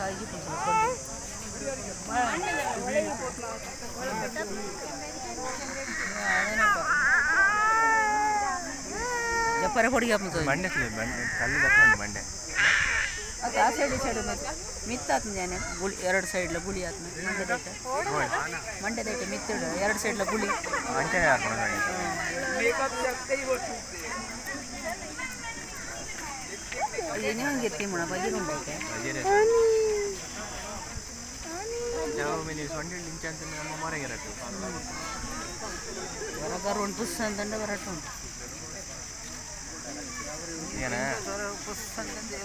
ಬಾಯಿಗೆ ಜಪ್ಪರೆ ಹೊಡಿಗೆ ಮಂಡೆ ಕಲ್ಲು ಮಂಡೆ ಅದು ಆ ಸೈಡ್ ಈ ಸೈಡ್ ಮಿತ್ತಾತ್ ಜಾನೆ ಗುಳಿ ಎರಡು ಸೈಡ್ಲ ಗುಳಿ ಆತ್ಮ ಮಂಡ್ಯದೈತೆ ಮಿತ್ತಿಡ ಎರಡು ಸೈಡ್ಲ ಗುಳಿ ನೀವು ಗೆತ್ತಿ ಮುಣ ಬಜಿ ಉಂಡೈತೆ ಹೊರಗಾರ ಒಂದು ಪುಸ್ ಅಂತಂದ್ರೆ ಹೊರಟು ಉಂಟು ಪುಸ್ ಅಂತಂದ್ರೆ